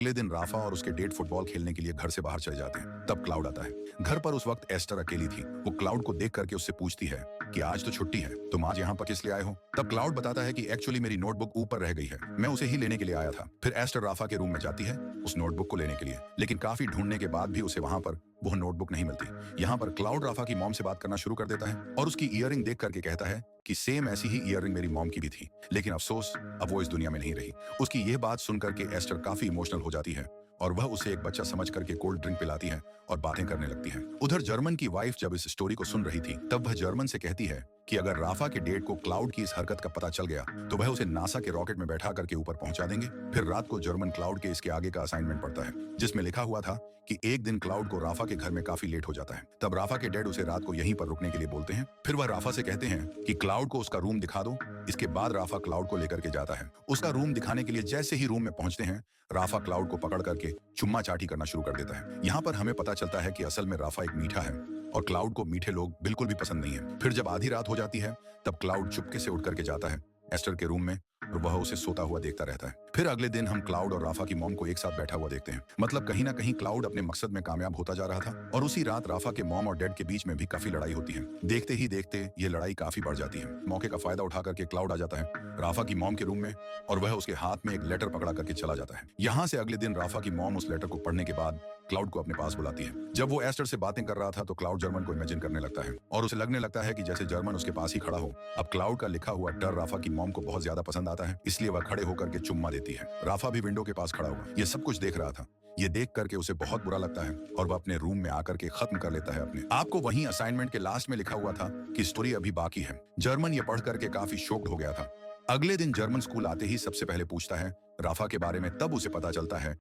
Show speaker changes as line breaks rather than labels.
अगले दिन राफा और उसके डेट फुटबॉल खेलने के लिए घर से बाहर चले जाते हैं। तब क्लाउड आता है। घर पर उस वक्त एस्टर अकेली थी। वो क्लाउड को देख करके उससे पूछती है कि आज तो छुट्टी है, तुम आज यहाँ पर किस लिए आए हो? तब क्लाउड बताता है कि एक्चुअली मेरी नोटबुक ऊपर रह गई है, मैं उसे ही लेने के लिए आया था। फिर एस्टर राफा के रूम में जाती है उस नोटबुक को लेने के लिए, लेकिन काफी ढूंढने के बाद भी उसे वहां पर वो नोटबुक नहीं मिलती। यहाँ पर क्लाउड राफा की मॉम से बात करना शुरू कर देता है और उसकी ईयरिंग देख करके कहता है कि सेम ऐसी ही ईयरिंग मेरी मॉम की भी थी, लेकिन अफसोस अब वो इस दुनिया में नहीं रही। उसकी यह बात सुनकर के एस्टर काफी इमोशनल हो जाती है और वह उसे एक बच्चा समझ करके कोल्ड ड्रिंक पिलाती है और बातें करने लगती है। उधर जर्मन की वाइफ जब इस स्टोरी को सुन रही थी तब वह जर्मन से कहती है कि अगर राफा के डेट को क्लाउड की इस हरकत का पता चल गया तो वह उसे नासा के रॉकेट में बैठा करके ऊपर पहुंचा देंगे। फिर रात को जर्मन क्लाउड के इसके आगे का असाइनमेंट पढ़ता है जिसमें लिखा हुआ था कि एक दिन क्लाउड को राफा के घर में काफी लेट हो जाता है। तब राफा के डैड उसे रात को यहीं पर रुकने के लिए बोलते हैं। फिर वह राफा से कहते हैं कि क्लाउड को उसका रूम दिखा दो। इसके बाद राफा क्लाउड को लेकर के जाता है। उसका रूम दिखाने के लिए जैसे ही रूम में पहुंचते हैं राफा क्लाउड को पकड़ करके चुम्मा चाटी करना शुरू कर देता है। यहाँ पर हमें पता चलता है कि असल में राफा एक मीठा है और क्लाउड को मीठे लोग बिल्कुल भी पसंद नहीं है। फिर जब आधी रात हो जाती है तब क्लाउड चुपके से उठ करके जाता है एस्टर के रूम में और वह उसे सोता हुआ देखता रहता है। फिर अगले दिन हम क्लाउड और राफा की मॉम को एक साथ बैठा हुआ देखते हैं। मतलब कहीं ना कहीं क्लाउड अपने मकसद में कामयाब होता जा रहा था और उसी रात राफा के मॉम और डैड के बीच में भी काफी लड़ाई होती है। देखते ही देखते ये लड़ाई काफी बढ़ जाती है। मौके का फायदा उठा करके क्लाउड आ जाता है राफा की मॉम के रूम में और वह उसके हाथ में एक लेटर पकड़ा करके चला जाता है। यहाँ से अगले दिन राफा की मॉम उस लेटर को पढ़ने के बाद क्लाउड को अपने पास बुलाती है। जब वो एस्टर से बातें कर रहा था तो क्लाउड जर्मन को इमेजिन करने लगता है और उसे लगने लगता है कि जैसे जर्मन उसके पास ही खड़ा हो। अब क्लाउड का लिखा हुआ डर राफा की मॉम को बहुत ज्यादा पसंद आता है, इसलिए वह खड़े होकर के चुम्मा देती है। राफा भी विंडो के पास खड़ा हुआ ये सब कुछ देख रहा था। ये देख करके उसे बहुत बुरा लगता है और वह अपने रूम में आकर के खत्म कर लेता है अपने आप को। वहीं असाइनमेंट के लास्ट में लिखा हुआ था कि स्टोरी अभी बाकी है। जर्मन ये पढ़ करके काफी शॉक्ड हो गया था। अगले दिन जर्मन स्कूल आते ही सबसे पहले पूछता है राफा के बारे में। तब उसे पता चलता है